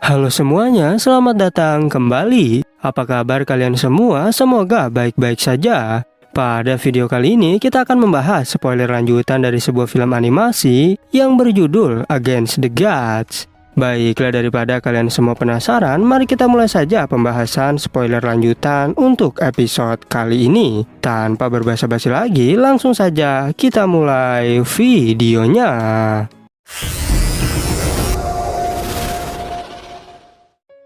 Halo semuanya, selamat datang kembali. Apa kabar kalian semua? Semoga baik-baik saja. Pada video kali ini kita akan membahas spoiler lanjutan dari sebuah film animasi yang berjudul Against the Gods. Baiklah, daripada kalian semua penasaran, mari kita mulai saja pembahasan spoiler lanjutan untuk episode kali ini. Tanpa berbasa-basi lagi, langsung saja kita mulai videonya.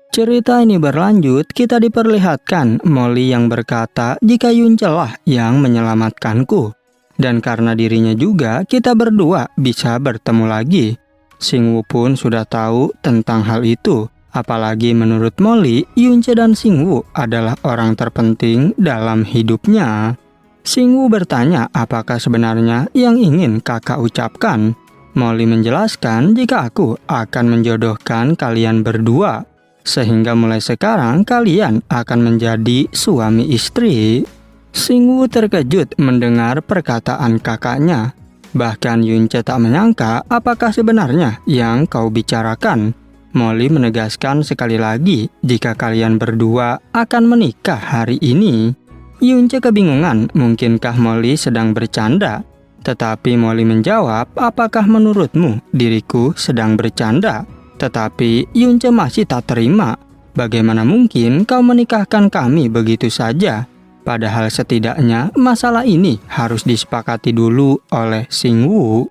Cerita ini berlanjut, kita diperlihatkan Molly yang berkata jika Yunce lah yang menyelamatkanku. Dan karena dirinya juga, kita berdua bisa bertemu lagi. Xingwu pun sudah tahu tentang hal itu. Apalagi menurut Molly, Yunce dan Xingwu adalah orang terpenting dalam hidupnya. Xingwu bertanya apakah sebenarnya yang ingin kakak ucapkan. Molly menjelaskan jika aku akan menjodohkan kalian berdua. Sehingga mulai sekarang kalian akan menjadi suami istri. Xingwu terkejut mendengar perkataan kakaknya. Bahkan Yunce tak menyangka apakah sebenarnya yang kau bicarakan. Molly menegaskan sekali lagi jika kalian berdua akan menikah hari ini. Yunce kebingungan, mungkinkah Molly sedang bercanda? Tetapi Molly menjawab, apakah menurutmu diriku sedang bercanda? Tetapi Yunce masih tak terima. Bagaimana mungkin kau menikahkan kami begitu saja? Padahal setidaknya masalah ini harus disepakati dulu oleh Xingwu.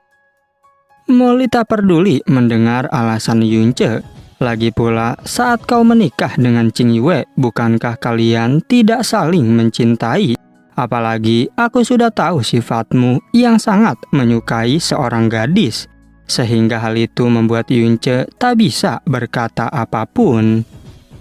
Molly tak peduli mendengar alasan Yunce. Lagi pula, saat kau menikah dengan Qingyue, bukankah kalian tidak saling mencintai? Apalagi aku sudah tahu sifatmu yang sangat menyukai seorang gadis. Sehingga hal itu membuat Yunce tak bisa berkata apapun.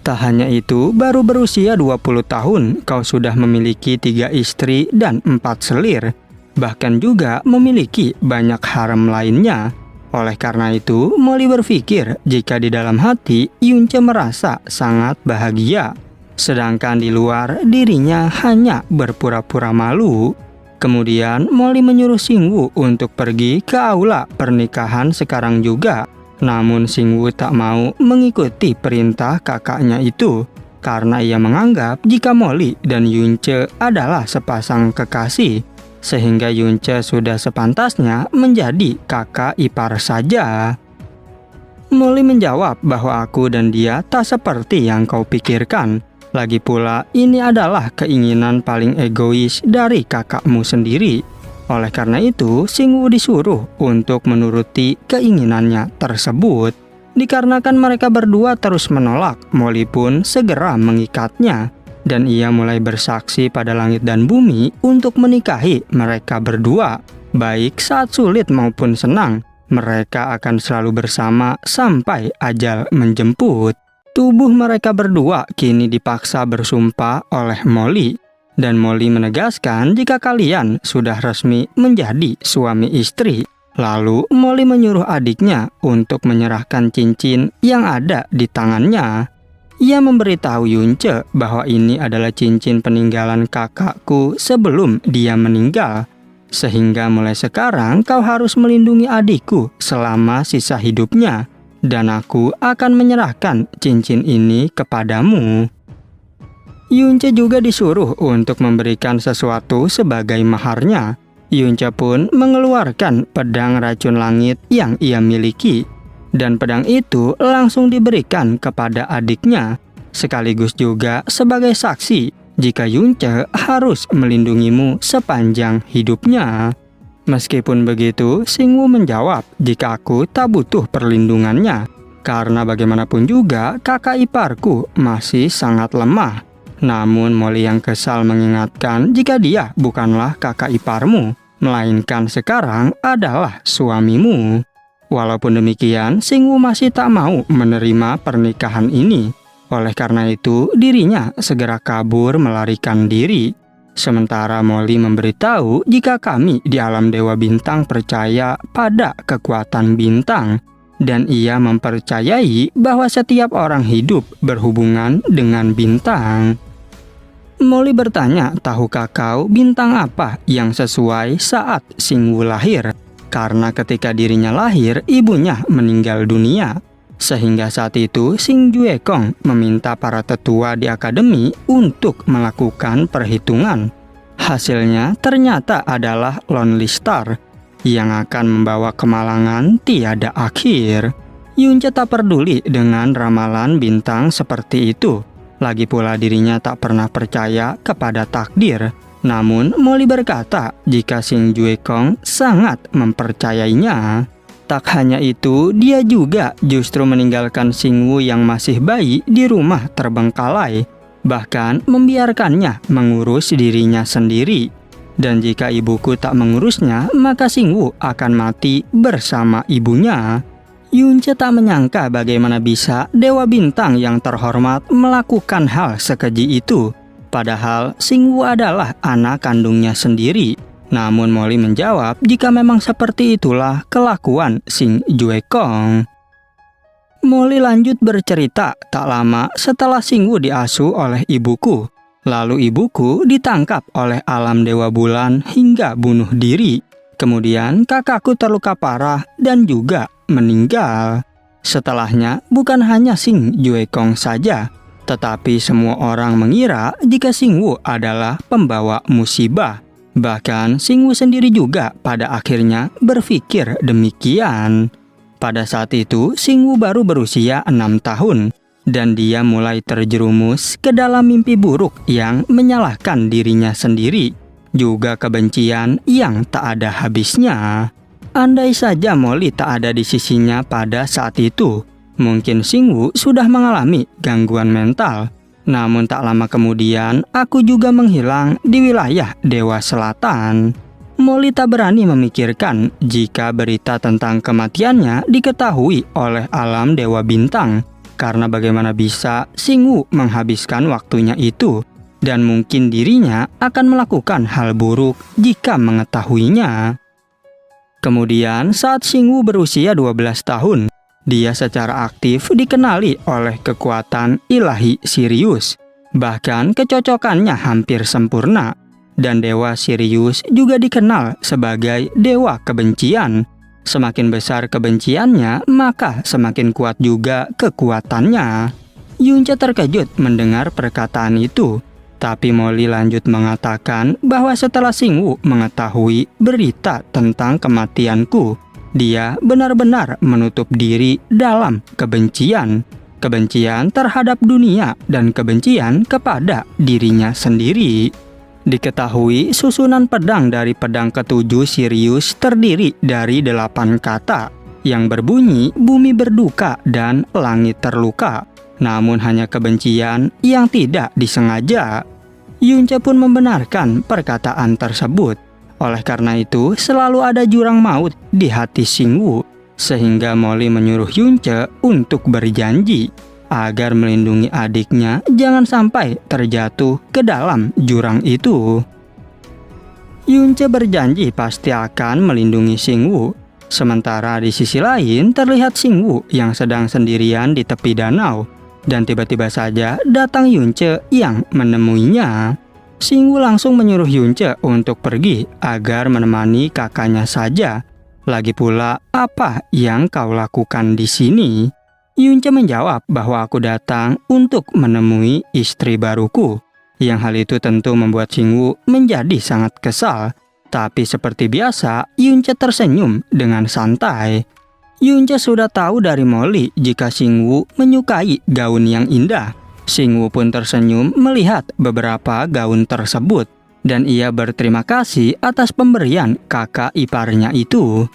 Tak hanya itu, baru berusia 20 tahun, kau sudah memiliki 3 istri dan 4 selir. Bahkan juga memiliki banyak harem lainnya. Oleh karena itu, Molly berpikir jika di dalam hati Yunce merasa sangat bahagia. Sedangkan di luar dirinya hanya berpura-pura malu. Kemudian Molly menyuruh Xingwu untuk pergi ke aula pernikahan sekarang juga. Namun Xingwu tak mau mengikuti perintah kakaknya itu karena ia menganggap jika Molly dan Yunce adalah sepasang kekasih. Sehingga Yunce sudah sepantasnya menjadi kakak ipar saja. Molly menjawab bahwa aku dan dia tak seperti yang kau pikirkan. Lagi pula, ini adalah keinginan paling egois dari kakakmu sendiri. Oleh karena itu, Xingwu disuruh untuk menuruti keinginannya tersebut. Dikarenakan mereka berdua terus menolak, Molly pun segera mengikatnya. Dan ia mulai bersaksi pada langit dan bumi untuk menikahi mereka berdua. Baik saat sulit maupun senang, mereka akan selalu bersama sampai ajal menjemput. Tubuh mereka berdua kini dipaksa bersumpah oleh Molly. Dan Molly menegaskan jika kalian sudah resmi menjadi suami istri. Lalu Molly menyuruh adiknya untuk menyerahkan cincin yang ada di tangannya. Ia memberitahu Yunce bahwa ini adalah cincin peninggalan kakakku sebelum dia meninggal. Sehingga mulai sekarang kau harus melindungi adikku selama sisa hidupnya. Dan aku akan menyerahkan cincin ini kepadamu. Yunce juga disuruh untuk memberikan sesuatu sebagai maharnya. Yunce pun mengeluarkan pedang racun langit yang ia miliki. Dan pedang itu langsung diberikan kepada adiknya. Sekaligus juga sebagai saksi jika Yunce harus melindungimu sepanjang hidupnya. Meskipun begitu, Xingwu menjawab jika aku tak butuh perlindungannya. Karena bagaimanapun juga kakak iparku masih sangat lemah. Namun Molly yang kesal mengingatkan jika dia bukanlah kakak iparmu, melainkan sekarang adalah suamimu. Walaupun demikian, Xingwu masih tak mau menerima pernikahan ini. Oleh karena itu, dirinya segera kabur melarikan diri. Sementara Molly memberitahu jika kami di alam Dewa Bintang percaya pada kekuatan bintang. Dan ia mempercayai bahwa setiap orang hidup berhubungan dengan bintang. Molly bertanya, tahukah kau bintang apa yang sesuai saat Xingwu lahir? Karena ketika dirinya lahir, ibunya meninggal dunia. Sehingga saat itu Sing Juekong meminta para tetua di akademi untuk melakukan perhitungan. Hasilnya ternyata adalah Lonely Star yang akan membawa kemalangan tiada akhir. Yunce tak peduli dengan ramalan bintang seperti itu. Lagi pula dirinya tak pernah percaya kepada takdir. Namun Molly berkata jika Sing Juekong sangat mempercayainya. Tak hanya itu, dia juga justru meninggalkan Sing Wu yang masih bayi di rumah terbengkalai, bahkan membiarkannya mengurus dirinya sendiri. Dan jika ibuku tak mengurusnya, maka Sing Wu akan mati bersama ibunya. Yunce tak menyangka bagaimana bisa Dewa Bintang yang terhormat melakukan hal sekeji itu. Padahal Sing Wu adalah anak kandungnya sendiri. Namun Molly menjawab jika memang seperti itulah kelakuan Sing Juekong. Molly lanjut bercerita tak lama setelah Sing Wu diasuh oleh ibuku. Lalu ibuku ditangkap oleh alam Dewa Bulan hingga bunuh diri. Kemudian kakakku terluka parah dan juga meninggal. Setelahnya bukan hanya Sing Juekong saja, tetapi semua orang mengira jika Sing Wu adalah pembawa musibah. Bahkan Sing Wu sendiri juga pada akhirnya berpikir demikian. Pada saat itu Sing Wu baru berusia 6 tahun dan dia mulai terjerumus ke dalam mimpi buruk yang menyalahkan dirinya sendiri, juga kebencian yang tak ada habisnya. Andai saja Molly tak ada di sisinya pada saat itu, mungkin Sing Wu sudah mengalami gangguan mental. Namun tak lama kemudian, aku juga menghilang di wilayah Dewa Selatan. Molly tak berani memikirkan jika berita tentang kematiannya diketahui oleh alam Dewa Bintang. Karena bagaimana bisa Sing Wu menghabiskan waktunya itu, dan mungkin dirinya akan melakukan hal buruk jika mengetahuinya. Kemudian saat Sing Wu berusia 12 tahun, dia secara aktif dikenali oleh kekuatan ilahi Sirius. Bahkan kecocokannya hampir sempurna. Dan Dewa Sirius juga dikenal sebagai Dewa Kebencian. Semakin besar kebenciannya, maka semakin kuat juga kekuatannya. Yunce terkejut mendengar perkataan itu. Tapi Molly lanjut mengatakan bahwa setelah Sing Wu mengetahui berita tentang kematianku, dia benar-benar menutup diri dalam kebencian. Kebencian terhadap dunia dan kebencian kepada dirinya sendiri. Diketahui susunan pedang dari pedang ketujuh Sirius terdiri dari 8 kata yang berbunyi bumi berduka dan langit terluka. Namun hanya kebencian yang tidak disengaja. Yunce pun membenarkan perkataan tersebut. Oleh karena itu, selalu ada jurang maut di hati Sing Wu, sehingga Molly menyuruh Yunce untuk berjanji agar melindungi adiknya jangan sampai terjatuh ke dalam jurang itu. Yunce berjanji pasti akan melindungi Sing Wu. Sementara di sisi lain terlihat Sing Wu yang sedang sendirian di tepi danau, dan tiba-tiba saja datang Yunce yang menemuinya. Sing Wu langsung menyuruh Yunce untuk pergi agar menemani kakaknya saja. Lagi pula, apa yang kau lakukan di sini? Yunce menjawab bahwa aku datang untuk menemui istri baruku. Yang hal itu tentu membuat Sing Wu menjadi sangat kesal. Tapi seperti biasa, Yunce tersenyum dengan santai. Yunce sudah tahu dari Molly jika Sing Wu menyukai gaun yang indah. Sing Wu pun tersenyum melihat beberapa gaun tersebut, dan ia berterima kasih atas pemberian kakak iparnya itu.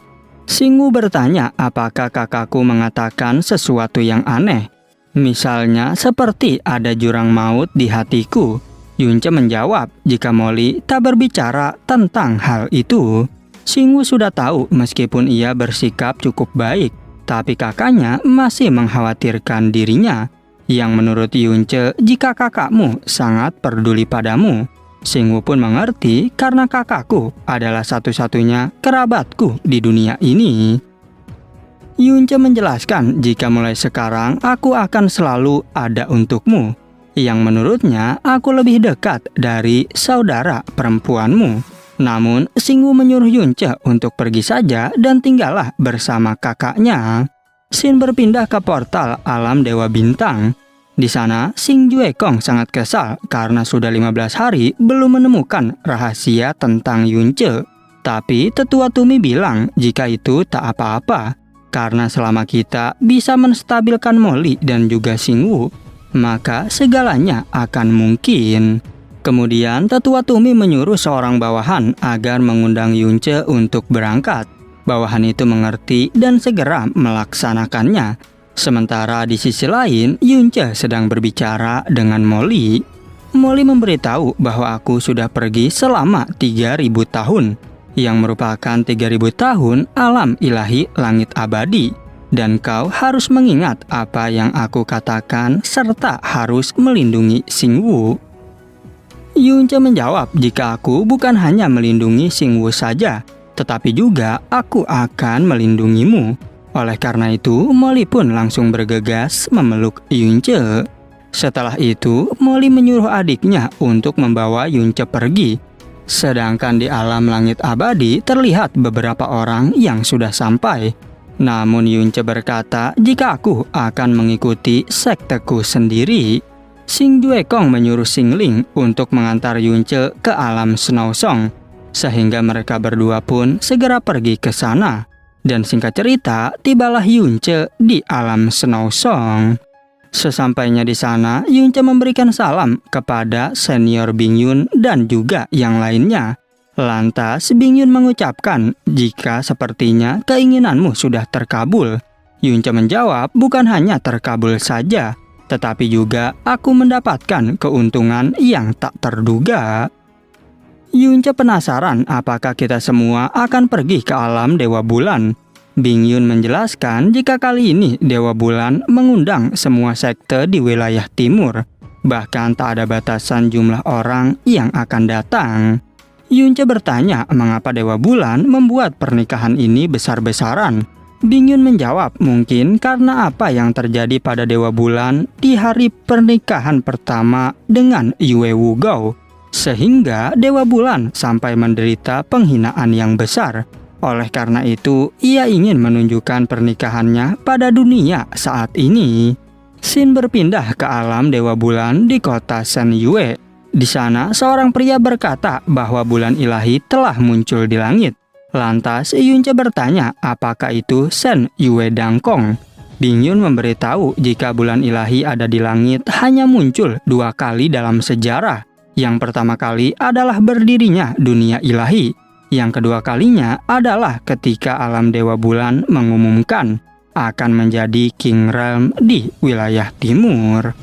Sing Wu bertanya apakah kakakku mengatakan sesuatu yang aneh. Misalnya seperti ada jurang maut di hatiku. Yunce menjawab jika Molly tak berbicara tentang hal itu. Sing Wu sudah tahu meskipun ia bersikap cukup baik, tapi kakaknya masih mengkhawatirkan dirinya. Yang menurut Yunce, jika kakakmu sangat peduli padamu. Sing Wu pun mengerti karena kakakku adalah satu-satunya kerabatku di dunia ini. Yunce menjelaskan jika mulai sekarang aku akan selalu ada untukmu. Yang menurutnya aku lebih dekat dari saudara perempuanmu. Namun Sing Wu menyuruh Yunce untuk pergi saja dan tinggallah bersama kakaknya. Xin berpindah ke portal alam Dewa Bintang. Di sana, Xing Juekong sangat kesal karena sudah 15 hari belum menemukan rahasia tentang Yunce. Tapi tetua Tumi bilang jika itu tak apa-apa, karena selama kita bisa menstabilkan Molly dan juga Xingwu, maka segalanya akan mungkin. Kemudian tetua Tumi menyuruh seorang bawahan agar mengundang Yunce untuk berangkat. Bawahan itu mengerti dan segera melaksanakannya. Sementara di sisi lain, Yunce sedang berbicara dengan Molly. Molly memberitahu bahwa aku sudah pergi selama 3000 tahun, yang merupakan 3000 tahun alam ilahi langit abadi. Dan kau harus mengingat apa yang aku katakan serta harus melindungi Xingwu. Yunce menjawab jika aku bukan hanya melindungi Xingwu saja, tetapi juga aku akan melindungimu. Oleh karena itu, Molly pun langsung bergegas memeluk Yunce. Setelah itu, Molly menyuruh adiknya untuk membawa Yunce pergi. Sedangkan di alam langit abadi terlihat beberapa orang yang sudah sampai. Namun Yunce berkata jika aku akan mengikuti sekteku sendiri. Xing Juekong menyuruh Xing Ling untuk mengantar Yunce ke alam Snow Song, sehingga mereka berdua pun segera pergi ke sana. Dan singkat cerita, tibalah Yunce di alam Snow Song. Sesampainya di sana, Yunce memberikan salam kepada senior Bingyun dan juga yang lainnya. Lantas Bingyun mengucapkan jika sepertinya keinginanmu sudah terkabul. Yunce menjawab bukan hanya terkabul saja, tetapi juga aku mendapatkan keuntungan yang tak terduga. Yunce penasaran apakah kita semua akan pergi ke alam Dewa Bulan. Bingyun menjelaskan jika kali ini Dewa Bulan mengundang semua sekte di wilayah timur. Bahkan tak ada batasan jumlah orang yang akan datang. Yunce bertanya mengapa Dewa Bulan membuat pernikahan ini besar-besaran. Bingyun menjawab mungkin karena apa yang terjadi pada Dewa Bulan di hari pernikahan pertama dengan Yue Wugao. Sehingga Dewa Bulan sampai menderita penghinaan yang besar. Oleh karena itu, ia ingin menunjukkan pernikahannya pada dunia saat ini. Xin berpindah ke alam Dewa Bulan di kota Shen Yue. Di sana, seorang pria berkata bahwa bulan ilahi telah muncul di langit. Lantas, Yunce bertanya apakah itu Shen Yue Dangkong. Bingyun memberitahu jika bulan ilahi ada di langit hanya muncul 2 kali dalam sejarah. Yang pertama kali adalah berdirinya dunia ilahi. Yang kedua kalinya adalah ketika alam Dewa Bulan mengumumkan akan menjadi King Realm di wilayah timur.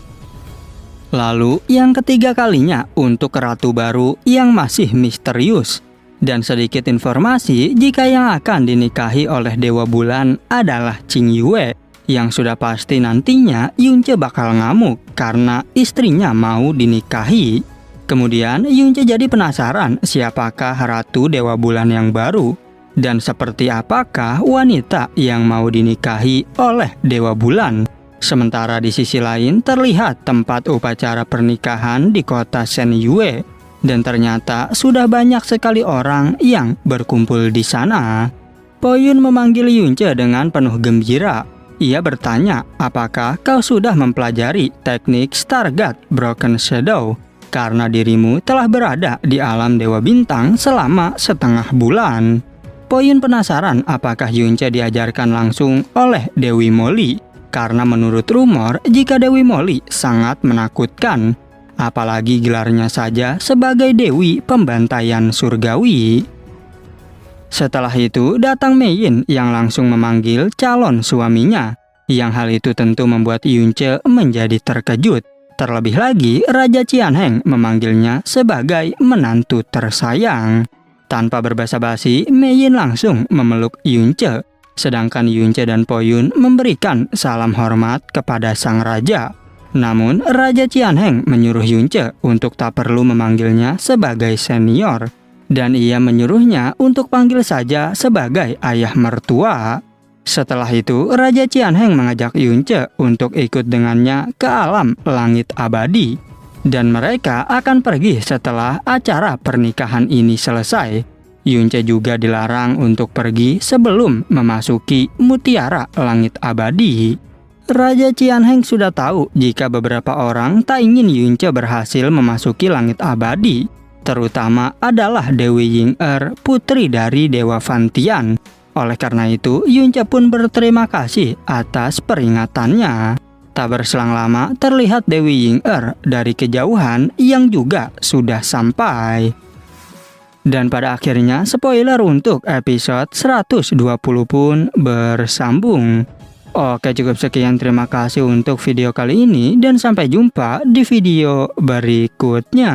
Lalu yang ketiga kalinya untuk ratu baru yang masih misterius. Dan sedikit informasi jika yang akan dinikahi oleh Dewa Bulan adalah Qing Yue. Yang sudah pasti nantinya Yunce bakal ngamuk karena istrinya mau dinikahi. Kemudian Yunce jadi penasaran siapakah Ratu Dewa Bulan yang baru dan seperti apakah wanita yang mau dinikahi oleh Dewa Bulan. Sementara di sisi lain terlihat tempat upacara pernikahan di kota Shen Yue dan ternyata sudah banyak sekali orang yang berkumpul di sana. Po Yun memanggil Yunce dengan penuh gembira. Ia bertanya, apakah kau sudah mempelajari teknik Stargate Broken Shadow? Karena dirimu telah berada di alam Dewa Bintang selama setengah bulan. Po Yun penasaran apakah Yunce diajarkan langsung oleh Dewi Molly. Karena menurut rumor jika Dewi Molly sangat menakutkan. Apalagi gelarnya saja sebagai Dewi Pembantaian Surgawi. Setelah itu datang Mei Yin yang langsung memanggil calon suaminya. Yang hal itu tentu membuat Yunce menjadi terkejut. Terlebih lagi, Raja Qianheng memanggilnya sebagai menantu tersayang. Tanpa berbasa-basi, Mei Yin langsung memeluk Yunce. Sedangkan Yunce dan Po Yun memberikan salam hormat kepada sang raja. Namun, Raja Qianheng menyuruh Yunce untuk tak perlu memanggilnya sebagai senior. Dan ia menyuruhnya untuk panggil saja sebagai ayah mertua. Setelah itu, Raja Qianheng mengajak Yunce untuk ikut dengannya ke alam langit abadi. Dan mereka akan pergi setelah acara pernikahan ini selesai. Yunce juga dilarang untuk pergi sebelum memasuki Mutiara Langit Abadi. Raja Qianheng sudah tahu jika beberapa orang tak ingin Yunce berhasil memasuki Langit Abadi, terutama adalah Dewi Ying'er, putri dari Dewa Fantian. Oleh karena itu, Yunce pun berterima kasih atas peringatannya. Tak berselang lama, terlihat Dewi Ying'er dari kejauhan yang juga sudah sampai. Dan pada akhirnya, spoiler untuk episode 120 pun bersambung. Oke, cukup sekian. Terima kasih untuk video kali ini dan sampai jumpa di video berikutnya.